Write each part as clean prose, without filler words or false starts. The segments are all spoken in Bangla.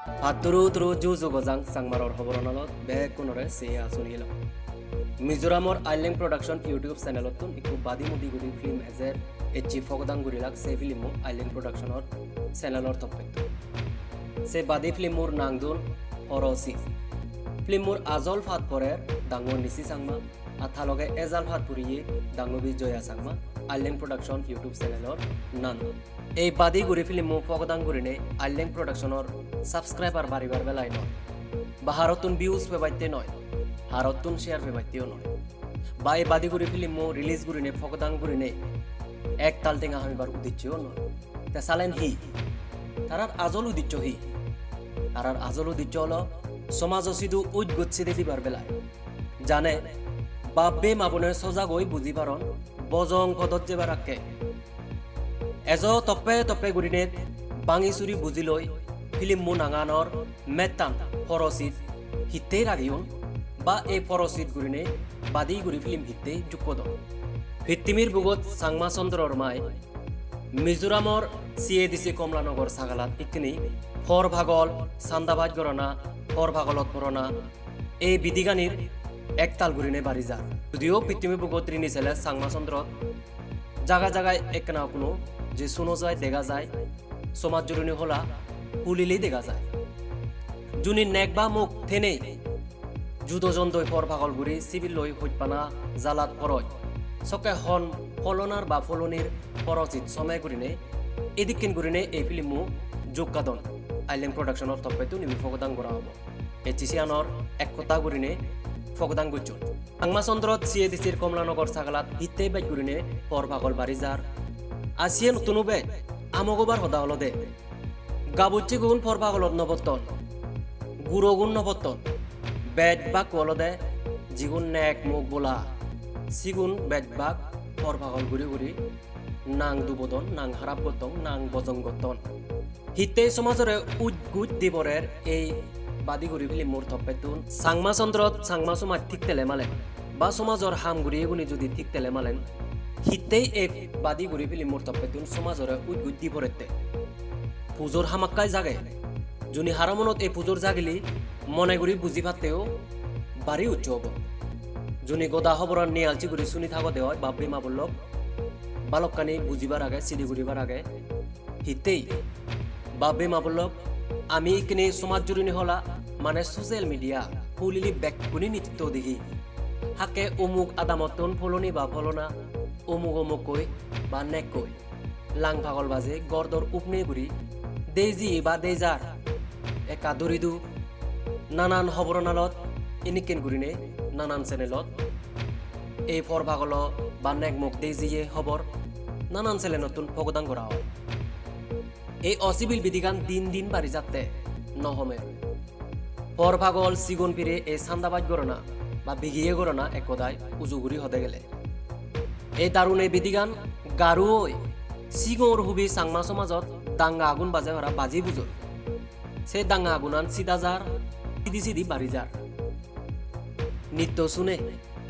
Haduru juzu gozang sangmaror hoboronalot be kunore se asunilo. Mizoramor Allyang production YouTube channelotun ikku badi mudi guri film ezer echi fogdang gurilak se filmu Allyang production or channelor toppetto. Se badi filmur nangdun horosi. Filmur azol phat porer dango nisi sangma athaloge ezal phat puriye dango bijoya sangma Allyang production YouTube channelor nan. এই বাদি গুরি ফিল্ম ফগদাং গুরিনে আইল্যাং প্রোডাকশনের সাবস্ক্রাইবার বাড়িবার বেলায় নয় বা হারতুন ভিউজ পেবাইতে নয় হারতুন শেয়ার পেবাইতেও নয় বা এই বাদি গুরি ফিল্ম রিলিজ গুরিনে ফগদাং গুরিনে এক তাল টেঙা হামিবার উদ্দেশ্যও নয় তে সালেন হি তারার আজল উদ্দেশ্য হি তারার আজল উদ্দেশ্য হলো সমাজ সিধু উজ গচ্ছিদে দিবার বেলায় জানে বাপবে মাবনের সজাগই বুঝি পারন বজং পদত যেবার রাখে এজো তপ্পে গুরিনে বাঙি চুরি বুজি লৈ ফিল্ম মু নাঙানৰ মেটান ফৰচিত হিতে ৰাগিউন বা এই ফৰচিত গুৰিনে বাদি গুৰি ফিল্ম হিতে যুক্ত ভিত্তিমিৰ বুগত চাংমা চন্দ্ৰৰ মাই মিজোৰামৰ চিয়ে দিছে কমলানগৰ ছাগালাত ইকনি ফৰ ভাগল চান্দাবাজ গৰণা ফৰ ভাগলত পৰনা এই বিদিগানিৰ একতাল গুৰিনে বাঢ়ি যা যদিও ভিত্তিমিৰ বুগত ৰিনি চেলে চাংমা চন্দ্ৰ জায়গায় একনা কোনো যে শোনো যায় দেখা যায় সমাজ জরুরি হলা হুলিলেই দেখা যায় জুনি নেকবা মুখ থেনে যুদজন দই ফর ভাগল গুড়ি সিভিল লই হইপানা জালাত পরয় সকে হন ফলনার বা ফলনির পরচিত সময় গুরিনে এদিকিন গুরিনে এই ফিল্মু যোগকাদন আইল্যাং প্রোডাকশনের তপ্পাইতো নিবি ফগদাং করা হব এচিসিয়ানর এক কথা গুরিনে ফগদাং গুজুন আংমাচন্দ্রত সিয়ে দিছির কমলানগর ছাগালাত হিতে বাইক গুরিনে পর ভাগল বাড়ি যার আসিয়ে নতুন বে আমগোবার সদা হল দে গাবুচি গুণ ফর ভাগলত নবতন গুড়ো গুণ নবতন বেদ বাক হলদে যিগুণ নেক মুখ বোলা সিগুণ বেদ বাক ফর ভাগল গুড়ি গুড়ি নাং দুবদন নাং হারাপ গতন নাং বজং গতন হিতে সমাজরে উদ্গুদ দিবরের এই বাদি গুড়ি ফিলি মোর থপেতুন সাংমা চন্দ্রত সাংমা সমাজ ঠিক তেলে মালেন বা সমাজর হাম গুড়িয়ে গুণি যদি ঠিক তেলে মালেন হিতেই এক বাদি গুড়ি ফিলি মোর তপ্পেতুন সমাজরে উদ্গুদ দিবরেতে পুজোর হামাক্কায় জাগে জুনি হারামনত এই পুজোর জাগিলি মনে গুড়ি বুঝি পাতেও বাড়ি উচ্চ হব জুনি গোদা হবরান নিয়ালচি গুড়ি শুনি থাকো দেওয়ায় বাপি মা বলল বালককানি বুঝিবার আগে সিডি ঘুরিবার আগে হিতেই বাপি মা বলল আমি কিনে সমাজ জুড়িনি হলা মানে সোশ্যাল মিডিয়া ফুলিলি ব্যাকুনি নিত্য দেখি হাকে অমুক আদামতন ফলনি বা ফলনা অমুক কই বা নেক কই লাং ভাগল বাজে গরদর উপনে গুড়ি দেজি বা দেজার একা দরিদু নানান খবরনালত ইনিকেন গুড়িনে নানান চ্যানেলত এই ফর ভাগল বা নেক মুখ দেজিয়ে খবর নানান চ্যানেল নতুন ফগদান করা হয় এই অসিবিল বিধিগান দিন বাড়ি যাতে নহমে ফর ভাগল সিগুন ফিরে এই সান্দাবাজ গড়না বা বিঘিয়ে গড়না একদায় উজুগুড়ি হতে গেলে এই দারুণ এই বিধিগান গারুই সিগর হুবি সাংমা সমাজত দাঙ্গা আগুন বাজে ভরা বাজি বুঝো সে দাঙ্গা আগুনান সিদা যার সিদি বাড়ি যার নিত্য শুনে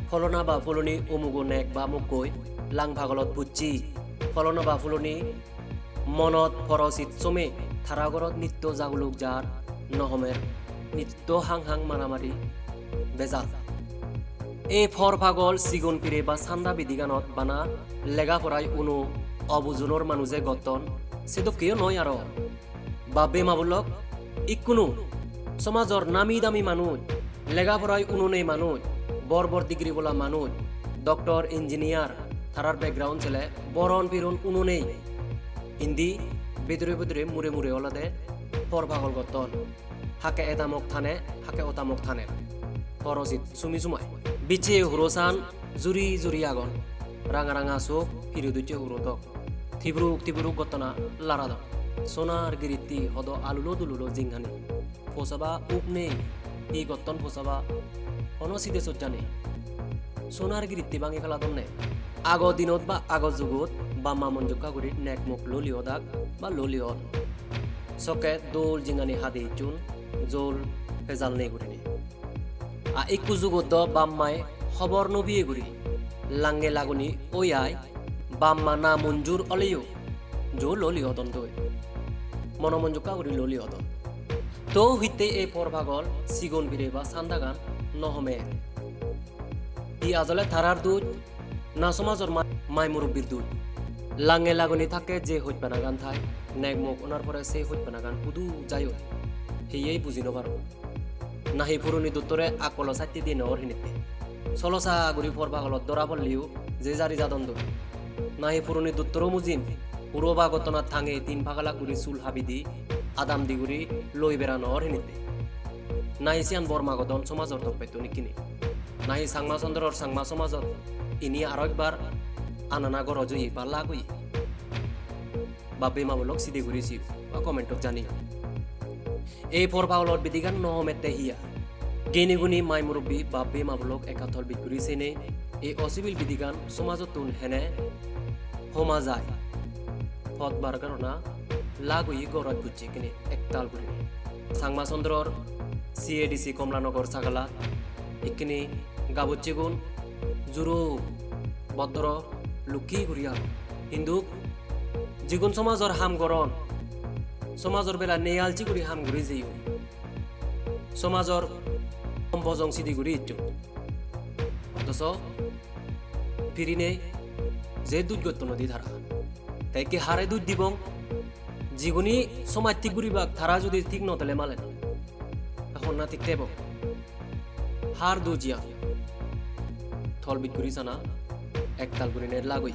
ফলনা বা ফলনি অমুক নেক বা মুখ কই লাং ভাগলত বুঝছি ফলনা বা ফলনি মনত ফরচিত চমে থারাগরত নিত্য জাগুলুক যার নহমের নিত্য হাং মারামারি বেজাল এই ফর ভাগল সিগুন ফিরে বা সান্দা বিধিগানত বানা লেগা পড়াই উনো অবুজনৰ মানুহে গতন সেতো কেউ নয় আর বাবে মাবুলক ইকুনো সমাজর নামি দামি মানুষ লেগা পড়াই উনো নেই মানুষ বর ডিগ্রি বলা মানুষ ডক্টর ইঞ্জিনিয়ার থারার ব্যাকগ্রাউন্ড ছেলে বরণ ফিরুন উনো নেই হিন্দি ভিতরে মুরে ওলাদে ফর ভাগল গতন হাকে এতামক থানে হাকে অতামক থানে পরচিত সুমি সুমাই বিছে হুরোসান জুরি আগন রাঙা চোখ ফিরুদুচে হুরোতক থিবরুক গতনা লারাদ সোনার গিরিতি হদ আলুলো দুলুলো জিংহানি ফোসাবা উপনে ই গতন ফোসাবা অনসিদে সজ্জানে সোনার গিরিতি বাঙি খেলা দমনে আগ দিনত বা আগ যুগত বা মামন জোকা গুড়ি নেক মুখ ললিও দাগ বা ললিয়ন সকে দোল জিংহানি হাদি চুন জোল ফেজাল নেই গুড়িনি একু যুগত বাম্মায় খবর নবিয়ে গুড়ি লাঙ্গে লাগুনি ওয়াই বাম্মা না মঞ্জুর অলেও জো ললি হদন দই মনমঞ্জুকা গুড়ি ললি হদন তো হইতে এই পরভাগল সিগুন বিরে বা সান্দাগান নহমে ই আজলে থারার দুধ না সমাজর মাই মুরব্বীর দুধ লাঙে লাগুনি থাকে যে হইতপানা গান থাই নেক মুখ ওনার পরে সে হইতপানা গান উদু যাইও হেয়েই বুঝিনো পারো নাহি পুরনি দুত্তরে আকল সাইতে দিয়ে নর হিনিতে সলসা গুড়ি পরভাগলত দরা বললিও যে জারি জাদন্দ নাহি পুরনি দুত্তরও মুজিম পুরো বাগতনা থাঙে 3 ভাগালা গুড়ি চুল হাবিদি আদাম দিগুড়ি লই বেড়ানোর হিনিতে নাহি সিয়ান বর্মাগতন সমাজর তপ্পাইতো নিকিনি নাহি সাংমা চন্দ্রর সাংমা সমাজত ইনি আর একবার আনানা গরজই বা লাগই বাপে মাবলক সিদে ঘুরিছি বা কমেন্টক জানি এই পরভাগলত বিদিগান নহমেতে হিয়া গেনিগুনি মাই মুরব্বী বাপে মাবলক একাথল বিঘুরিছে নে এই অসিবিল বিদিগান সমাজতুন হেনে হোমা যায় পথ বার কারণা লাগই গরজ বুঝছে কিনে একতাল করে সাংমা চন্দ্রর সিএডিসি কমলানগর সাগালা ইকিনি গাবুচ্চি গুণ জুরু বদ্র লুকি ঘুরিয়া কিন্তু যিগুণ সমাজর হাম গরণ সমাজর বেলা নেয়ালচি গুড়ি হাম ঘুরি যাইও সমাজর ভজং সিদি ঘুরি ইচ্ছু অথচ ফিরিনে যে দুধ গত্য নদী ধারা তাই কি হারে দুধ দিবং যিগুনি সমাজ ঠিক ঘুরিবাক ধারা যদি ঠিক নতলে মালেন এখন না ঠিক দেব হার দুজিয়া থল বিট করি জানা একতাল গুরিনে লাগই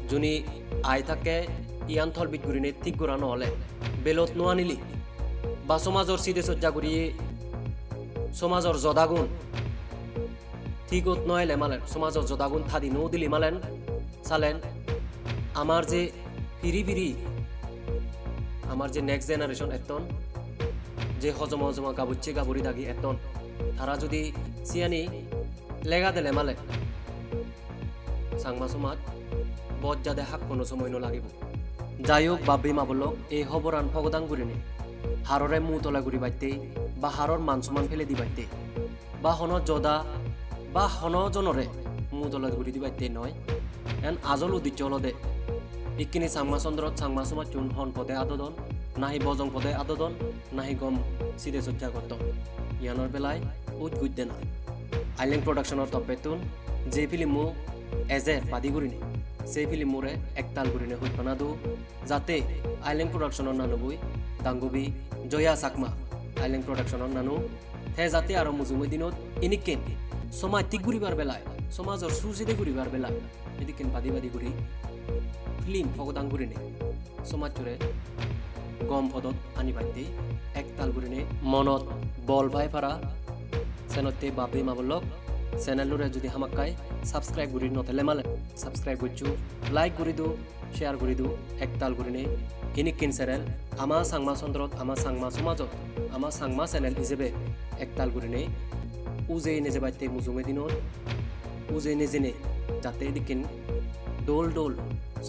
জুনি আই থাকে ইয়ান থল বিট গুরিনে ঠিক গুরানো হলে বেলত নোয়া নিলি বা সমাজর সিদে সজ্জা গুরিয়ে সমাজর জদাগুণ ঠিকত নয়লে মালেন সমাজর জদাগুণ থাদি নো দিলি মালেন চালেন আমার যে ফিরি ফিরি আমার যে নেক্সট জেনারেশন এতন যে হজমা হজমা গাবুচ্ছে গাবুরি দাগি এতন তারা যদি সিয়ানি লেগা দিলে মালে সাংমা সমাজ বদ যাদে হাক কোনো সময় নাগিব যাই হোক বাবি মাবলক এই হবরান ভগদান গুরিনে হাররে মু তলা গুড়ি বাইতে বা হারর মান সমান ফেলে দি বাইতে বা হন জদা বা হন জনরে মু তলা গুড়ি দি বাইতে নয় এন আজল উদ্দেশ্য হলদে ইকিনি সাংমা চন্দ্রত সাংমা সমাজ চুন হন পদে আদদন নাহি বজং পদে আদদন নাহি গম সিদে সজ্জা করত ইয়ানোর বেলায় উদ গুদ্দে না আইল্যাং প্রোডাকশনের তপেতুন যে ফিল্ম মু এজে বাদি গুরিনি সেই ফিল্ম মোরে একতাল গুরিনে হইপানা দু যাতে আইল্যাং প্রোডাকশনের নানুবই দাঙ্গুবি জয়া চাকমা আইল্যাং প্রোডাকশনের নানু হে যাতে আর মুজুমই দিনত ইনিকেন সমাজ ঠিক ঘুরিবার বেলায় সমাজর সুচিদে ঘুরিবার বেলায় এদিকেন বাদি বাদি ঘুরি ফিল্ম ভগদান ঘুরিনে সমাজ চুরে গম পদত আনি বাদ্যে একতাল ঘুরিনে মনত বল ভাই পারা চেনতে বাপে মাবলক চ্যানেলরে যদি হামাক্কাই সাবস্ক্রাইব গুরি নথলে মালে সাবস্ক্রাইব করছু লাইক গুরি দু শেয়ার গুরি দু একতাল গুরিনে ইনিকিন চ্যানেল আমা সাংমা চন্দ্রত আমা সাংমা সমাজত আমা সাংমা চ্যানেল হিসেবে একতাল গুরিনে উজে নেজে বাইতে মুজুমে দিনত উজে নেজেনে যাতে দিকিন দোল দোল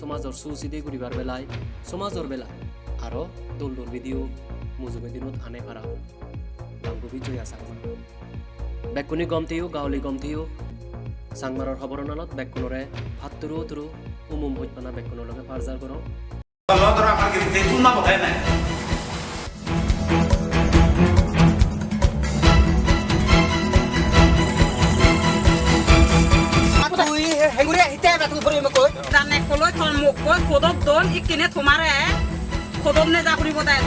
সমাজর সুচিদে ঘুরিবার বেলায় সমাজর বেলায় আরো দোল দোল ভিডিও মুজুমে দিনত আনে পারা বাঙ্গুবি জয়া সাংমা বেকুনি গমতেও গাঁৱলী গমতেও চাংমাৰৰ খবৰনালত বেকুনৰে ভাত তুৰু তুৰু উমুম হইতপানা বেকুনৰ লগে পাৰজাৰ কৰক খোদব নে যা কৰিব তাই